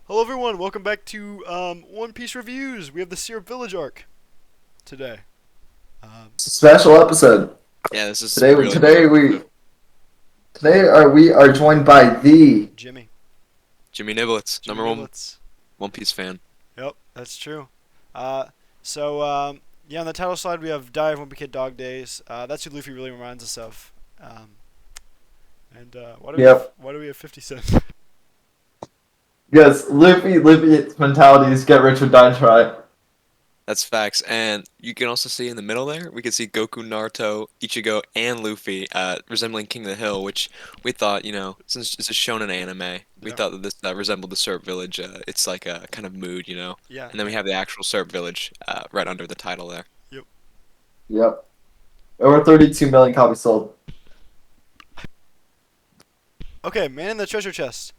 Hello everyone, welcome back to One Piece Reviews. We have the Syrup Village arc today. Um, Special episode. Yeah, this is Today, really good today episode. we we are joined by the Jimmy. Jimmy Niblets, Jimmy number one Niblets. One Piece fan. Yep, that's true. Uh, so, on the title slide we have Die of Wimpy Kid Dog Days. That's who Luffy really reminds us of. And why do we have, yep. why do we have 50 cents? Yes, Luffy's mentality is get rich or die trying. That's facts. And you can also see in the middle there, we can see Goku, Naruto, Ichigo, and Luffy resembling King of the Hill, which we thought, since it's a shonen anime, we Yeah. thought that this resembled the Syrup Village. It's like a kind of mood, Yeah. And then we have the actual Syrup Village right under the title there. Yep. Yep. Over 32 million copies sold. Okay, man in the treasure chest.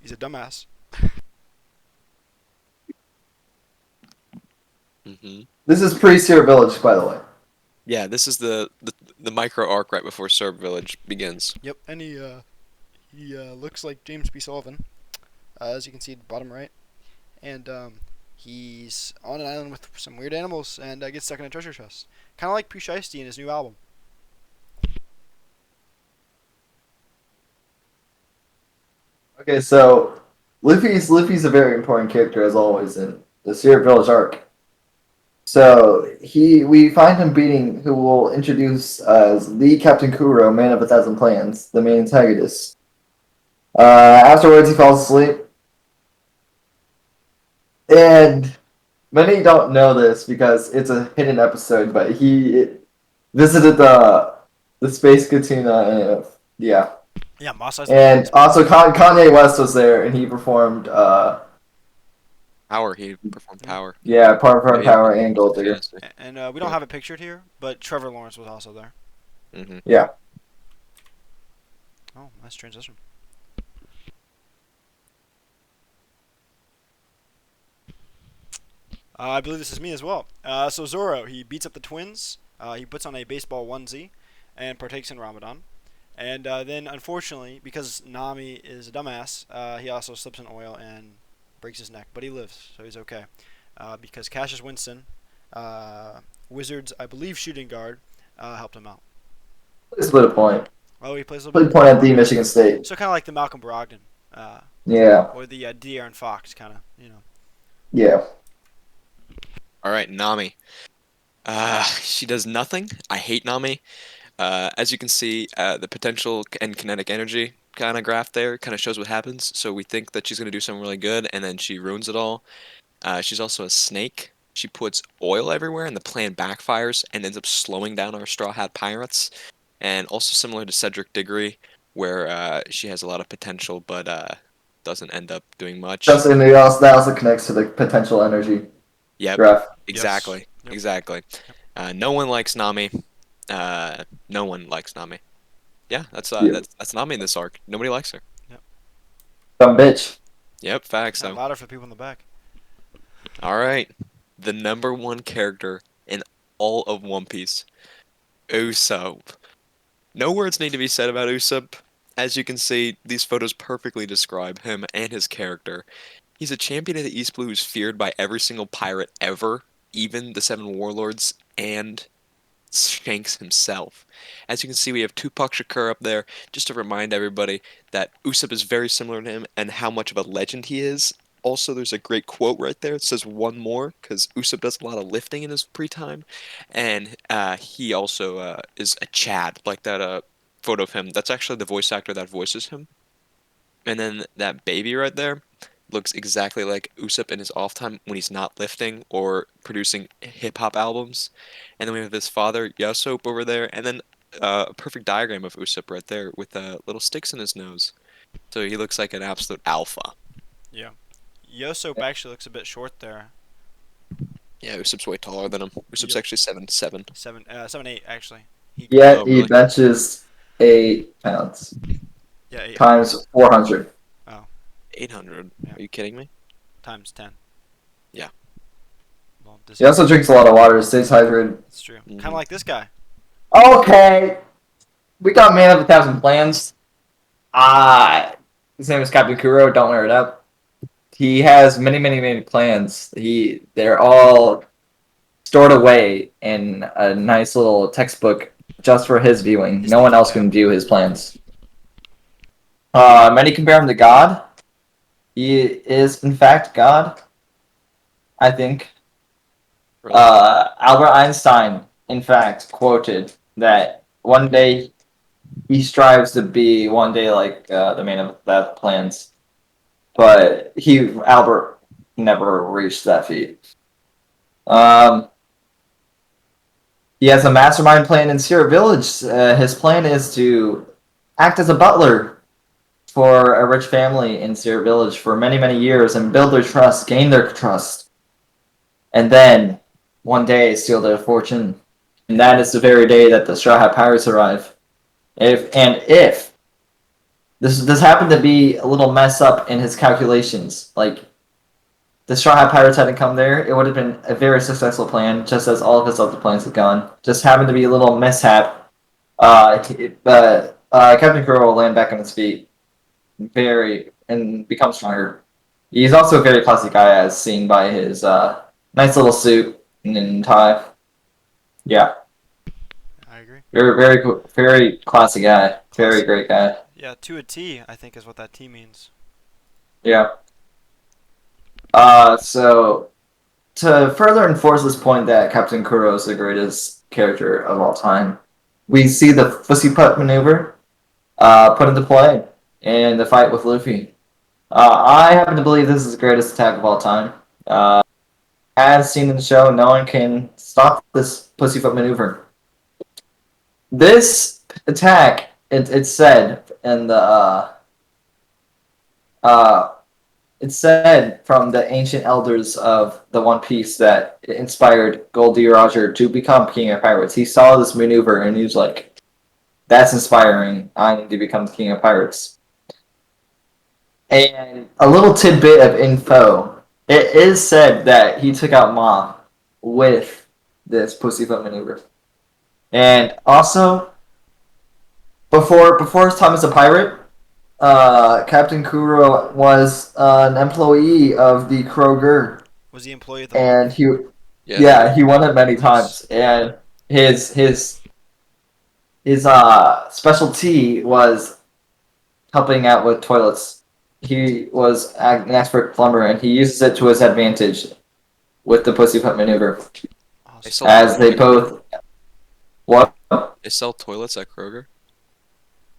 He's a dumbass. hmm This is pre-Seer Village, by the way. Yeah, this is the micro arc right before Syrup Village begins. Yep, and he looks like James B. Sullivan, as you can see at the bottom right. And he's on an island with some weird animals and gets stuck in a treasure chest. Kind of like Pooh Shiesty in his new album. Okay, so Luffy's a very important character as always in the Seer Village arc. So we find him beating who will introduce as the Captain Kuro, Man of a Thousand Plans, the main antagonist. Afterwards, he falls asleep. And many don't know this because it's a hidden episode, but he visited the Space Katuna, and yeah. Yeah, Moss Eisley And Planet. also Kanye West was there, and he performed Power, he performed Power. yeah, Yeah, Power and Gold Digger. And we don't have it pictured here, but Trevor Lawrence was also there. hmm Yeah. Oh, nice transition. I believe this is me as well. So Zoro, he beats up the twins. He puts on a baseball onesie and partakes in Ramadan. And then, unfortunately, because Nami is a dumbass, he also slips in oil and breaks his neck. But he lives, so he's okay. Because Cassius Winston, Wizards, I believe, shooting guard, helped him out. Split a point. Oh, he plays a little Split a bit. point at the Michigan State. So kind of like the Malcolm Brogdon, Yeah. or the De'Aaron Fox, kind of. Yeah. All right, Nami. She does nothing. I hate Nami. As you can see, the potential and kinetic energy kind of graph there kind of shows what happens. So we think that she's going to do something really good, and then she ruins it all. She's also a snake. She puts oil everywhere, and the plan backfires and ends up slowing down our Straw Hat Pirates. And also similar to Cedric Diggory, where she has a lot of potential, but doesn't end up doing much. That also connects to the potential energy Yep, graph. Yes. exactly, Yep. exactly. No one likes Nami. No one likes Nami. Yeah, Yeah. that's Nami in this arc. Nobody likes her. Yep. Dumb bitch. Yep, facts. Not So, louder for the people in the back. all right, the number one character in all of One Piece, Usopp. No words need to be said about Usopp. As you can see, these photos perfectly describe him and his character. He's a champion of the East Blue who's feared by every single pirate ever, even the Seven Warlords and Shanks himself. As you can see, we have Tupac Shakur up there, just to remind everybody that Usopp is very similar to him and how much of a legend he is. Also, there's a great quote right there. It says one more, because Usopp does a lot of lifting in his free time, and he also is a Chad, like that photo of him. That's actually the voice actor that voices him. And then that baby right there looks exactly like Usopp in his off time when he's not lifting or producing hip hop albums. And then we have his father, Yasop, over there, and then a perfect diagram of Usopp right there with little sticks in his nose. So he looks like an absolute alpha. Yeah. Yosop actually looks a bit short there. Yeah, Usopp's way taller than him. Usopp's Yep. actually 7'7". 7'8" actually. He Yet Oh, he really? benches 8 pounds Yeah, 800 times 400. 800. Yeah. Are you kidding me? times 10. Yeah. Well, this He also drinks a lot of water, stays hydrated. it's true. Mhm. Kind of like this guy. Okay. we got Man of 1,000 Plans. His name is Captain Kuro. Don't wear it up. He has many, many, many plans. They're all stored away in a nice little textbook just for his viewing. His No one thinking else cap. can view his plans. Many compare him to God. He is, in fact, God, I think. Really? Albert Einstein, in fact, quoted that one day he strives to be one day like the man of that plans, but Albert never reached that feat. Um, he has a mastermind plan in Sierra Village. His plan is to act as a butler for a rich family in Sierra Village for many, many years and build their trust, gain their trust, and then one day steal their fortune. And that is the very day that the Straw Hat Pirates arrive. If this happened to be a little mess up in his calculations, like the Straw Hat Pirates hadn't come there, it would have been a very successful plan, just as all of his other plans had gone. Just happened to be a little mishap. But Captain Kuro will land back on his feet, and become stronger. He's also a very classy guy, as seen by his nice little suit and tie. Yeah, I agree. very classy guy. Very Classy. great guy. Yeah, to a T, I think is what that T means. Yeah. So to further enforce this point that Captain Kuro is the greatest character of all time, we see the Pussy Putt maneuver put into play in the fight with Luffy. I happen to believe this is the greatest attack of all time. As seen in the show, no one can stop this Pussyfoot maneuver. This attack, it's said in the uh, it's said from the ancient elders of the One Piece that it inspired Goldie Roger to become King of Pirates. He saw this maneuver and he was like, "That's inspiring. I need to become the King of Pirates." And a little tidbit of info: it is said that he took out Ma with this Pussyfoot maneuver. And also, before his time as a pirate, Captain Kuro was an employee of the Kroger, Was the employee of the month? and Yeah. he won it many Nice. times. And his specialty was helping out with toilets. He was an expert plumber, and he uses it to his advantage with the Pussyfoot maneuver. They Awesome. sell As they toilets both what They sell toilets at Kroger.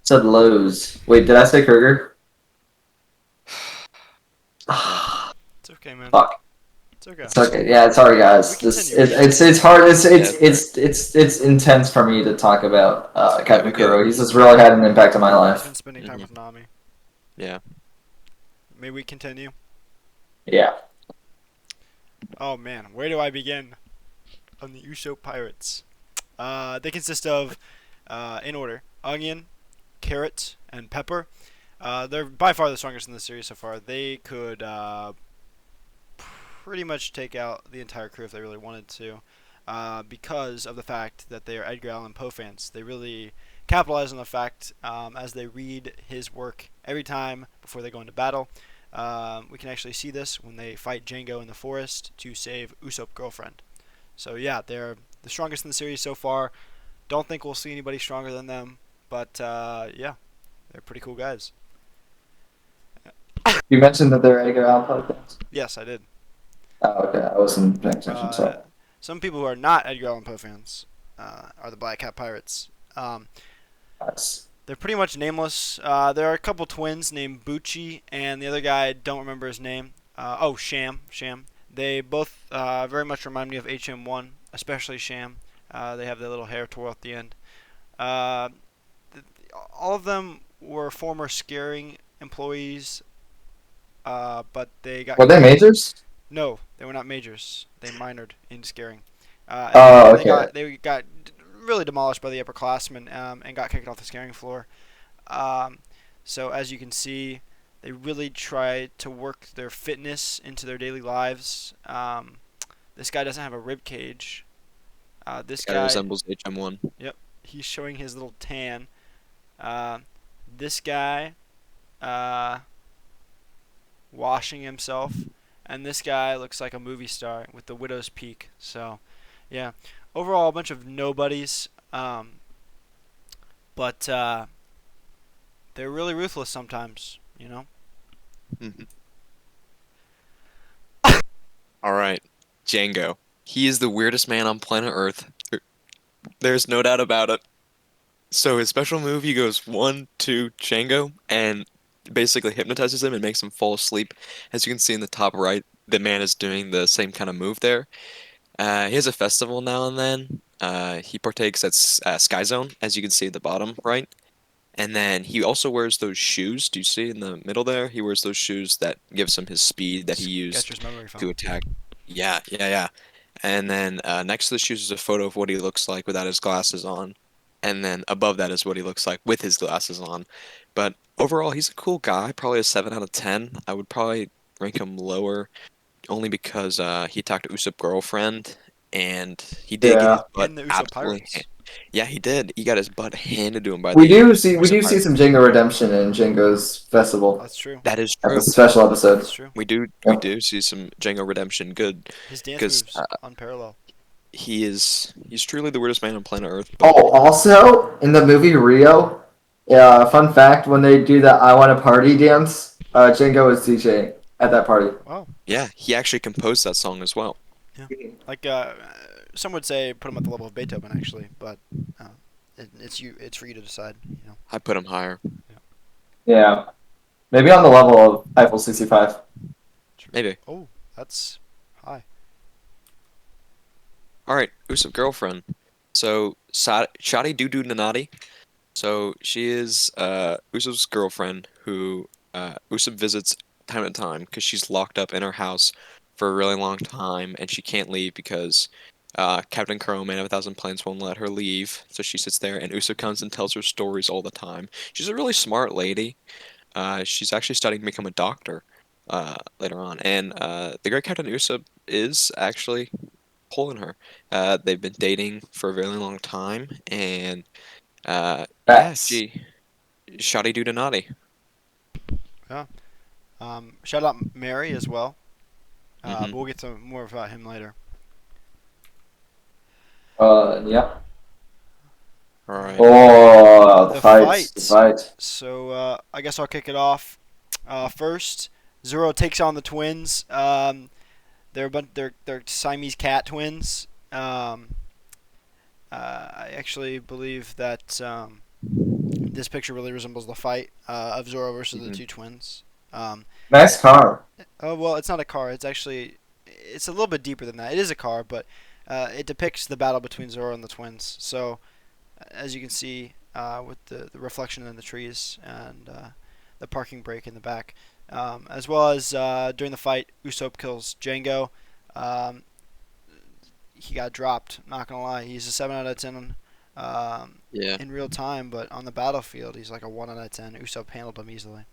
said Lowe's. Wait, did I say Kroger? It's okay, man. Fuck. It's okay. It's okay. Yeah, sorry guys. We This continue. it's hard. Yeah, It's intense for me to talk about Captain we get Kuro. it. He's just really had an impact on my He's life. been spending time Mhm. with Nami. Yeah. May we continue? Yeah. Oh man, where do I begin? On the Usopp Pirates. They consist of, in order, onion, carrot, and pepper. They're by far the strongest in the series so far. They could pretty much take out the entire crew if they really wanted to, because of the fact that they are Edgar Allan Poe fans. They really capitalize on the fact as they read his work every time before they go into battle. We can actually see this when they fight Django in the forest to save Usopp's girlfriend. So yeah, they're the strongest in the series so far. Don't think we'll see anybody stronger than them, but yeah, they're pretty cool guys. You mentioned that they're Edgar Allan Poe fans. Yes, I did. Oh, okay. I wasn't paying attention. Sorry. Some people who are not Edgar Allan Poe fans are the Black Cat Pirates. Nice. They're pretty much nameless. There are a couple twins named Bucci, and the other guy, I don't remember his name. Sham. Sham. They both very much remind me of HM1, especially Sham. They have their little hair twirl at the end. All of them were former scaring employees, but they got Were they majors? no, they were not majors. They minored in scaring. Oh, And okay. they got really demolished by the upperclassmen and got kicked off the scaring floor. So as you can see, they really try to work their fitness into their daily lives. This guy doesn't have a rib cage. This Guy guy, resembles HM1. he's showing his little tan. Uh, this guy washing himself, and this guy looks like a movie star with the widow's peak. So, yeah, overall a bunch of nobodies, but they're really ruthless sometimes. You know. Mhm. All right, Django. He is the weirdest man on planet Earth. There's no doubt about it. So his special move, he goes 1, 2, Django, and basically hypnotizes him and makes him fall asleep. As you can see in the top right, the man is doing the same kind of move there. He has a festival now and then. He partakes at Sky Zone, as you can see at the bottom right. And then he also wears those shoes. Do you see in the middle there? He wears those shoes that gives him his speed that he used Skechers memory to foam. attack. Yeah, yeah, yeah. And then next to the shoes is a photo of what he looks like without his glasses on. And then above that is what he looks like with his glasses on. But overall, he's a cool guy. Probably a 7 out of 10. I would probably rank him lower only because he talked to Usopp's girlfriend and he did get his Yeah. butt And the Uso absolutely. Pirates. Yeah, he did. He got his butt handed to him by We the do see we Usopp do see Pirates. some Django redemption in Django's festival That's true. That is at the true. special That's episode. true. We do see some Django redemption. Good, His dance because moves unparalleled. he's truly the weirdest man on planet Earth. But Oh, also in the movie Rio, fun fact: when they do the "I Want to Party" dance, Django is DJ at that party. Wow. yeah, he actually composed that song as well. Like some would say, put him at the level of Beethoven, actually, but it's you. It's for you to decide. You know. I put him higher. Yeah, maybe on the level of Eiffel 65. Maybe. Oh, that's high. All right, Usopp girlfriend. So Shadi Dudu Nanati. So she is Usopp's girlfriend who Usopp visits time to time because she's locked up in her house for a really long time and she can't leave because Captain Kuro, Man of a Thousand Planets, won't let her leave. So she sits there and Usopp comes and tells her stories all the time. She's a really smart lady. She's actually studying to become a doctor later on. And the great Captain Usopp is actually pulling her. They've been dating for a very long time and yeah, Facts. she shoddy do naughty. Yeah. Shout out Mary as well. But Hmm. we'll get to more about him later. Yeah. All right. Oh, the The fight. The fight. fight. So I guess I'll kick it off. First, Zoro takes on the twins. They're Siamese cat twins. I actually believe that this picture really resembles the fight of Zoro versus the Mhm. two twins. Um, Nice car. oh well, it's not a car. It's a little bit deeper than that. It is a car, but it depicts the battle between Zoro and the twins. So as you can see with the reflection in the trees and the parking brake in the back, as well as during the fight, Usopp kills Django. Um, he got dropped. Not gonna lie, he's a 7 out of 10 Yeah. in real time, but on the battlefield, he's like a 1 out of 10. Usopp handled him easily.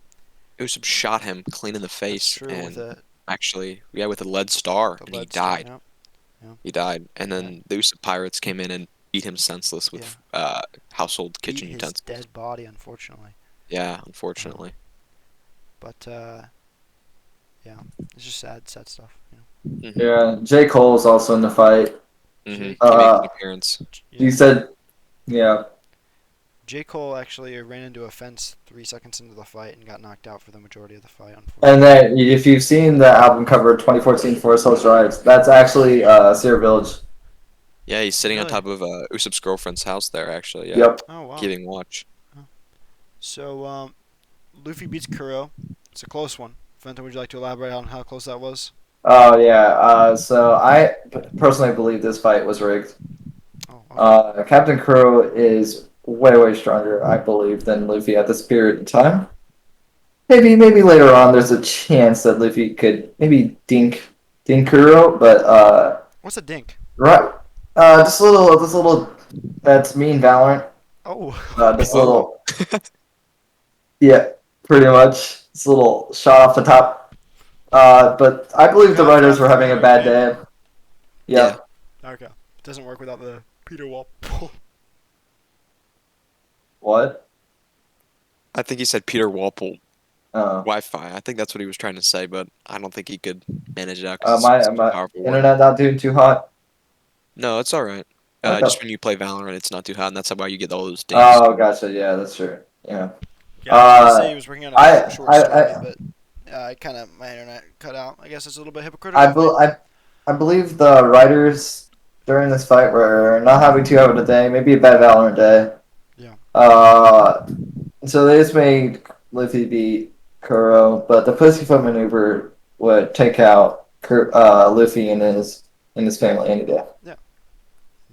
Usopp shot him clean in the That's face true with and a actually, yeah, with a lead star, the and he lead star. died. Yep. Yeah. He died, and Yeah. then the Usopp pirates came in and beat him senseless Yeah. with household Beat kitchen his utensils. dead body, unfortunately. Yeah, unfortunately. But yeah, it's just sad stuff. You know. Hmm. Yeah. J. Cole's also in the fight. Hmm. J. He makes Uh, an appearance. you Yeah. said, yeah. J. Cole actually ran into a fence 3 seconds into the fight and got knocked out for the majority of the fight, And unfortunately. then if you've seen the album cover 2014 Forest Hills Drive, that's actually Sierra Village. Yeah, he's sitting on Really? top of Usopp's girlfriend's house there, actually. Yeah, Yep. Oh, wow. keeping watch. So, Luffy beats Kuro. It's a close one. Fenton, would you like to elaborate on how close that was? Oh yeah. So I personally believe this fight was rigged. Oh, okay. Captain Kuro is way stronger, I believe, than Luffy at this period in time. Maybe later on, there's a chance that Luffy could maybe dink Kuro, but What's a dink? right. This little that's mean Valorant. Oh, This okay. Oh. little yeah, pretty much. This little shot off the top. But I believe the Kind of writers were having a familiar bad name. day. Yeah. Yep. Okay. Doesn't work without the Peter Wall pull. What? I think he said Peter Walpole Uh, Wi-Fi. I think that's what he was trying to say, but I don't think he could manage it out because it's such a my powerful word. internet not doing too hot. No, it's all right. Just Okay. when you play Valorant, it's not too hot, and that's why you get all those dings. Oh, gotcha. Yeah, that's true. Yeah. Yeah, I was gonna say he was working on a I, short I, story, I, but I kind of my internet cut out. I guess it's a little bit hypocritical I, of me. bel I believe the writers during this fight were not having too good of a day. Maybe a bad Valorant day. Yeah. Uh, so they just made Luffy beat Kuro, but the pussyfoot maneuver would take out Luffy and his family any day. Yeah.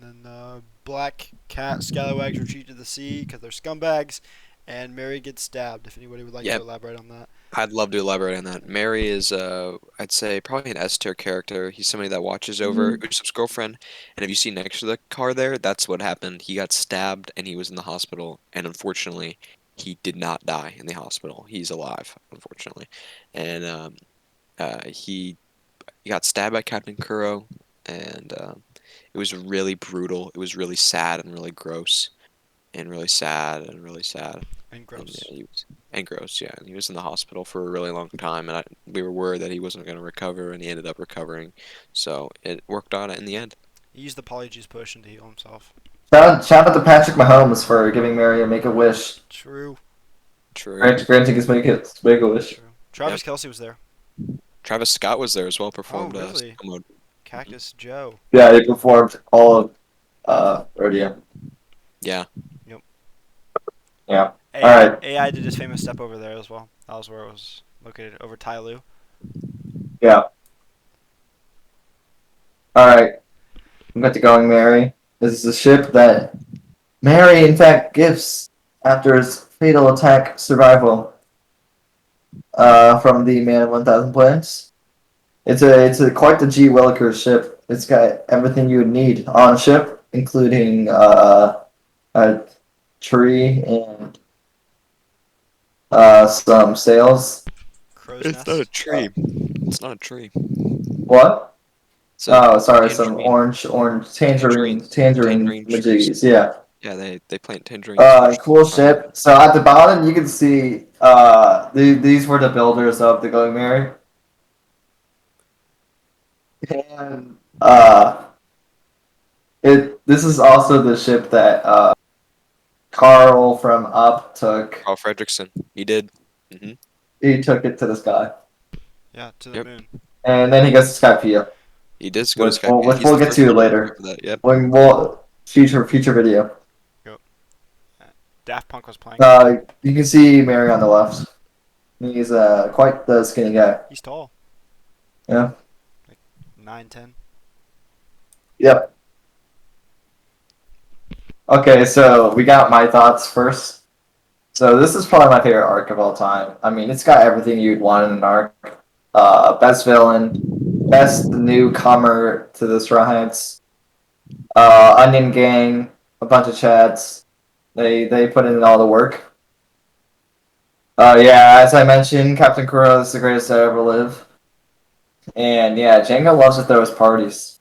And then Black Cat Scallywags retreat to the sea because they're scumbags, and Mary gets stabbed. If anybody would like to Yep, elaborate on that. I'd love to elaborate on that. Mary is, I'd say probably an S tier character. He's somebody that watches over Usopp's girlfriend, and if you see next to the car there, that's what happened. He got stabbed and he was in the hospital, and unfortunately, he did not die in the hospital. He's alive, unfortunately, and he got stabbed by Captain Kuro, and it was really brutal. It was really sad and really gross, and really sad and really sad. And And gross. yeah, he was and gross, yeah. And he was in the hospital for a really long time, and we were worried that he wasn't going to recover, and he ended up recovering. So it worked out in the end. He used the polyjuice potion to heal himself. Shout out to Patrick Mahomes for giving Mary a Make a Wish. True. True. Granting his Make a Wish. True. Travis Kelsey was there. Travis Scott was there as well, Oh, performed really? snow mode. Cactus Joe. Yeah, he performed all of Rodeo. Yeah. Yep. Yeah. AI, All right. AI did his famous step over there as well. That was where it was located, over Tyloo. Yeah. All right. I'm going to going, Mary. This is a ship that Mary, in fact, gives after his fatal attack survival from the Man of 1,000 Planets. It's a quite the G. Willikers ship. It's got everything you would need on a ship, including a tree and some sails. Crow's It's nest. not a tree. It's not a tree. What? It's a Oh, sorry, some tangerine. tangerine Tangerine trees. majiggies. Yeah. Yeah, they plant tangerines. Cool ship. So at the bottom, you can see these were the builders of the Going Merry, and this is also the ship that Carl from Up took. Carl Fredrickson. He did. Hmm. He took it to the sky, Yeah, to the Yep. moon. and then he goes to Skypea, He did go to which Skype. which He's we'll the get first to one later for that. Yep. when we'll future video. Daft Punk was playing. You can see Mary on the left. He's quite the skinny guy. He's tall. Yeah. Like 9'10". Yep. Okay, so we got my thoughts first. So this is probably my favorite arc of all time. I mean, it's got everything you'd want in an arc. Best villain, best newcomer to the Straw Hats, Onion Gang, a bunch of chads. They put in all the work. Yeah, as I mentioned, Captain Kuro is the greatest to ever live. And yeah, Django loves to throw his parties.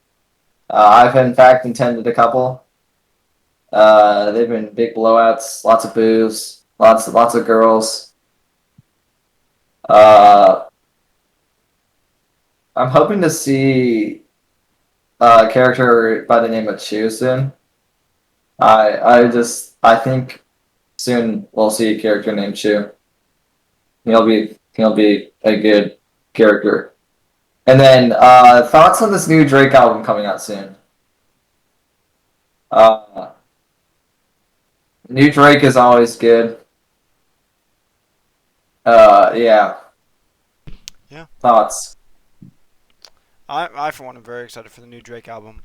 I've in fact attended a couple. They've been big blowouts, lots of booze, lots of girls. I'm hoping to see a character by the name of Chu soon. I think soon we'll see a character named Chu. He'll be a good character. And then thoughts on this new Drake album coming out soon. New Drake is always good. Yeah. Yeah. Thoughts. I for one am very excited for the new Drake album.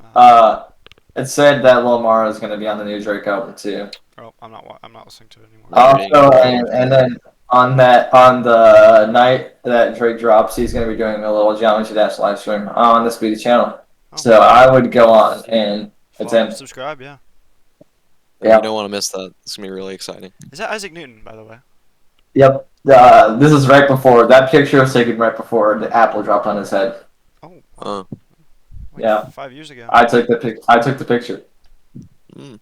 It said that Lil Mara is going to be on the new Drake album too. Oh, I'm not listening to it anymore. Also, and then on the night that Drake drops, he's going to be doing a little Geometry Dash live stream on the Spoody channel. Oh. So I would go on and attend. Subscribe, yeah. Yeah. You don't want to miss that. It's gonna be really exciting. Is that Isaac Newton, by the way? Yep. This is right before that picture was taken right before the apple dropped on his head. Oh. Oh. Like Yeah. 5 years ago. I took the picture. Mm.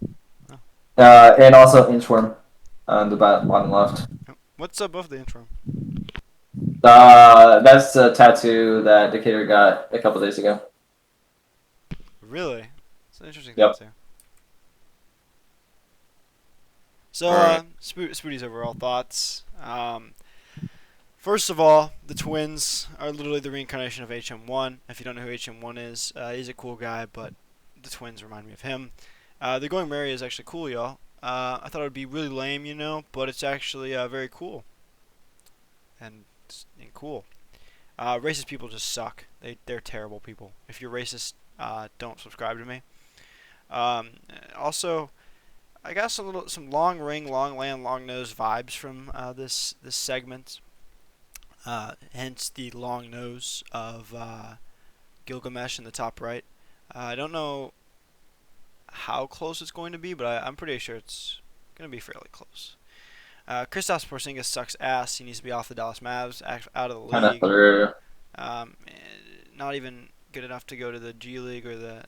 And also Inchworm on the bottom left. What's above the intro? That's a tattoo that Decatur got a couple days ago. Really? It's an interesting Yep. tattoo. So, All right. Spoody's overall thoughts. First of all, the twins are literally the reincarnation of HM1. If you don't know who HM1 is, he's a cool guy, but the twins remind me of him. The Going Merry is actually cool, y'all. I thought it would be really lame, but it's actually very cool and cool. Racist people just suck. They're terrible people. If you're racist, don't subscribe to me. Um, Also, I got some long ring, long land, long nose vibes from this segment. Hence the long nose of Gilgamesh in the top right. I don't know how close it's going to be, but I'm pretty sure it's going to be fairly close. Kristaps Porzingis sucks ass. He needs to be off the Dallas Mavs, out of the Kind of league. through. Not even good enough to go to the G League or the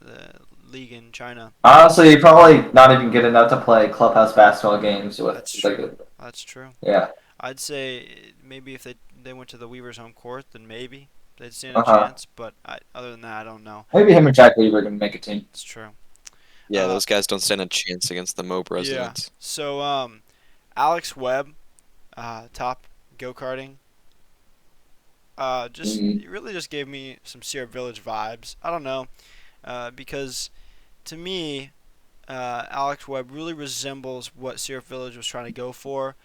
league in China. Honestly, probably not even good enough to play clubhouse basketball games with. That's true. That's true. Yeah. I'd say maybe if they went to the Weavers' home court, then maybe they'd stand a Uh-huh. chance. But other than that, I don't know. Maybe him and Jack Weaver can make a team. It's true. Yeah, Uh, those guys don't stand a chance against the Mob yeah. residents. So Alex Webb, top go karting. It really just gave me some Sierra Village vibes. I don't know, because to me, Alex Webb really resembles what Sierra Village was trying to go for.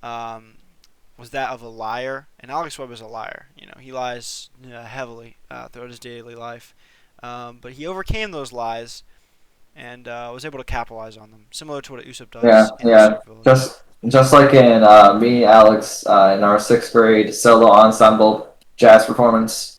Was that of a liar, and Alex Webb is a liar. He lies heavily throughout his daily life, but he overcame those lies and was able to capitalize on them, similar to what Usopp Yeah, does in the yeah. Sierra Village. Just like in me, Alex, in our sixth grade solo ensemble jazz performance,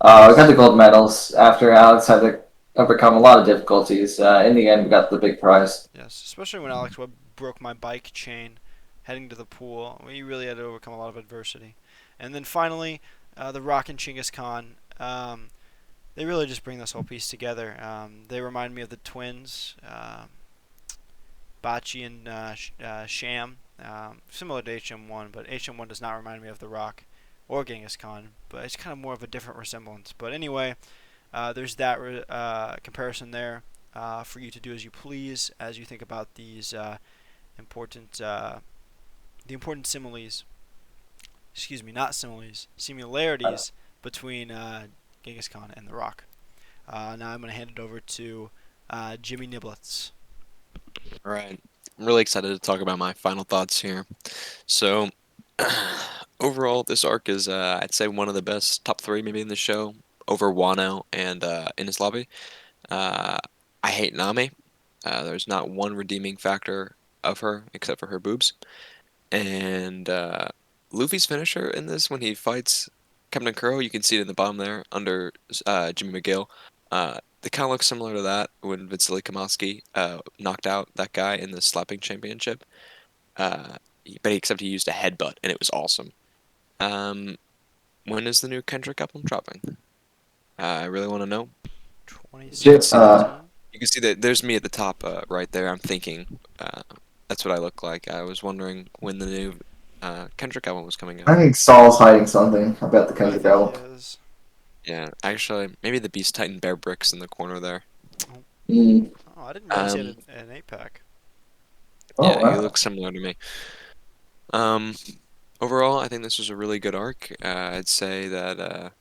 we got the gold medals after Alex had to overcome a lot of difficulties. In the end, we got the big prize. Yes, especially when Alex Webb broke my bike chain heading to the pool. We really had to overcome a lot of adversity. And then finally, the Rock and Chinggis Khan. They really just bring this whole piece together. They remind me of the twins, Bachi and Sham, similar to HM1, but HM1 does not remind me of the Rock or Genghis Khan, but it's kind of more of a different resemblance. But anyway, there's that comparison there for you to do as you please as you think about these important similes. Excuse me, not similes, similarities between Genghis Khan and The Rock. Now I'm going to hand it over to Jimmy Niblets. All right. I'm really excited to talk about my final thoughts here. So, overall, this arc is, I'd say, one of the best, top three maybe in the show, over Wano and Enies Lobby. I hate Nami. There's not one redeeming factor of her except for her boobs. And Luffy's finisher in this, when he fights Captain Kuro, you can see it in the bottom there under Jimmy McGill. They kind of look similar to that when Vasily Kamowski knocked out that guy in the slapping championship. Except he used a headbutt, and it was awesome. When is the new Kendrick album dropping? I really want to know. 2017. You can see that there's me at the top right there. I'm thinking that's what I look like. I was wondering when the new Kendrick album was coming I out. think Saul's hiding something about the I Kendrick think album. he is. Yeah, actually, maybe the Beast Titan Bear Bricks in the corner there. Mm. Oh, I didn't realize he had an 8-pack. Oh, Yeah, he wow. looks similar to me. Overall, I think this was a really good arc. I'd say that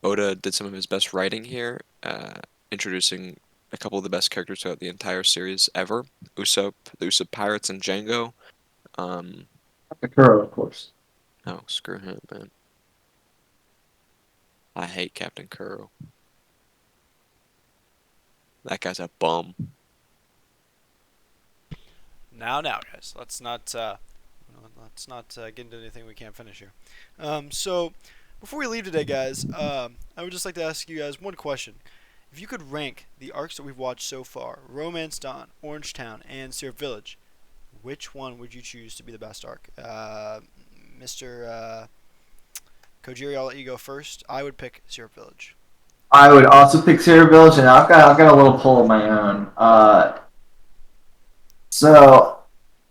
Oda did some of his best writing here, introducing a couple of the best characters throughout the entire series ever. Usopp, the Usopp Pirates, and Django. Kuro, of course. Oh, screw him, man. I hate Captain Kuro. That guy's a bum. Now, guys, let's not get into anything we can't finish here. So, before we leave today, guys, I would just like to ask you guys one question. If you could rank the arcs that we've watched so far, Romance Dawn, Orange Town, and Syrup Village, which one would you choose to be the best arc? Mr. Kojiri, I'll let you go first. I would pick Syrup Village. I would also pick Sierra Village, and I've got a little poll of my own. So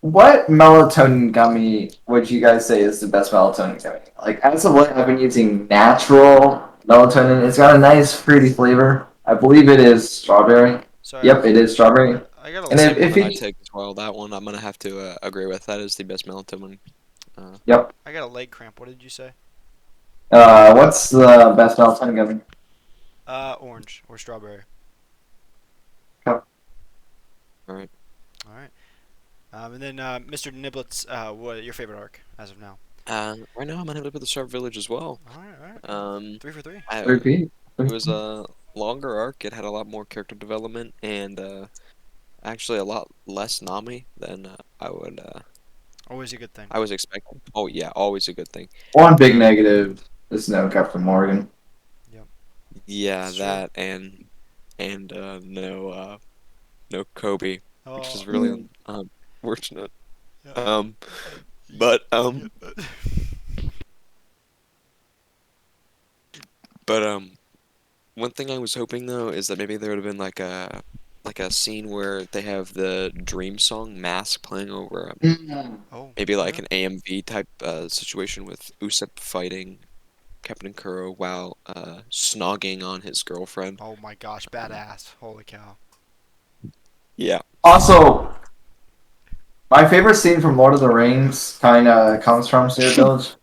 what melatonin gummy would you guys say is the best melatonin gummy? Like, as of late, I've been using natural melatonin. It's got a nice fruity flavor. I believe it is strawberry. Sorry, Yep, it is strawberry. I got And a Same one if that I you, take as well. That one I'm gonna have to agree with. That is the best melatonin. yep. I got a leg cramp. What did you say? What's the best melatonin gummy? Orange or strawberry. Yep. All right. All right. And then Mr. Niblets, what your favorite arc as of now? Right now I'm gonna live with the Sharp Village as well. All right, all right. Um, 3 for 3. Repeat. it was a longer arc. It had a lot more character development and actually a lot less Nami than Always a good thing. I was expecting. Oh yeah, always a good thing. One big negative is no Captain Morgan. Yeah, It's true. that and no Kobe, which is Oh, really unfortunate. yeah. But Yeah. but one thing I was hoping though is that maybe there would have been like a scene where they have the dream song Mask playing over Oh, maybe like yeah. an AMV type situation with Usopp fighting Captain Kuro while snogging on his girlfriend. Oh my gosh, badass. Holy cow. Yeah. Also, my favorite scene from Lord of the Rings kind of comes from Spirit Village.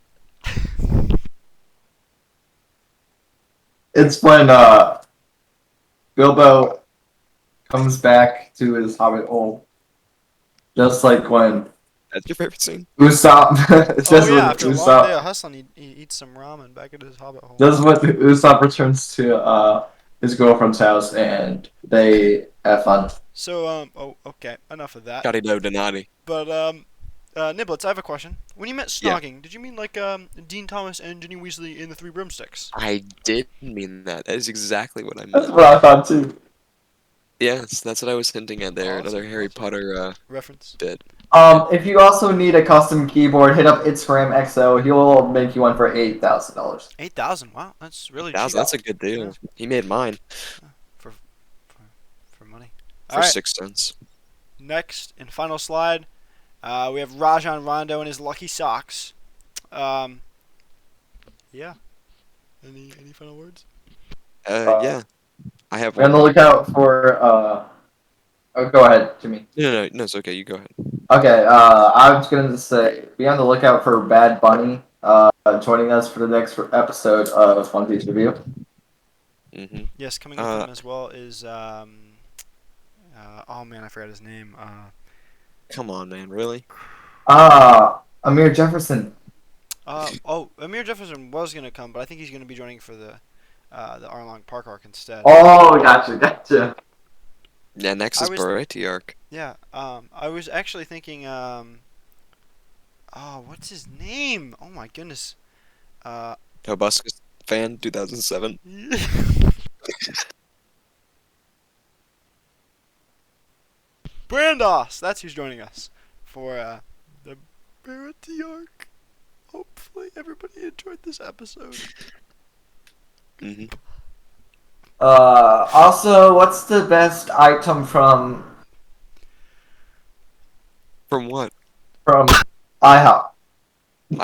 It's when Bilbo comes back to his hobbit hole, just like when That's your favorite scene? Usopp, Oh just yeah, when after a long day of Usopp, hustling, he eats some ramen back at his hobbit hole. just when Usopp returns to his girlfriend's house and they have fun. So oh okay, enough of that. Gotti do Donati. But Niblets, I have a question. When you meant Yeah. snogging, did you mean like Dean Thomas and Ginny Weasley in the Three Broomsticks? I did mean that. That is exactly what I That's meant. what I thought too. Yes, that's what I was hinting at there. Another Awesome, Harry awesome. Potter Reference. bit. If you also need a custom keyboard, hit up Instagram XO. He'll make you one for $8,000. 8,000. Wow, that's really cheap. That's a good deal. He made mine For for money. for All right. 6 cents. Next and final slide, we have Rajon Rondo and his lucky socks. Yeah. Any final words? Yeah. I have Be on one. the lookout for Oh, go ahead, Jimmy. No, it's okay. You go ahead. Okay, I was gonna say, be on the lookout for Bad Bunny joining us for the next episode of One Piece Review. Mm-hmm. Yes, coming with him as well is oh man, I forgot his name. Come on, man. Really? Amir Jefferson. Amir Jefferson was gonna come, but I think he's gonna be joining for the Arlong Park arc instead. Oh, gotcha. Yeah. Next I is was- Baratie Arc. Yeah. I was actually thinking oh, what's his name? Oh my goodness. Hibiscus fan 2007. Brandos! That's who's joining us for the Baratie Arc. Hopefully everybody enjoyed this episode. Mm-hmm. Also, what's the best item from From what? IHOP?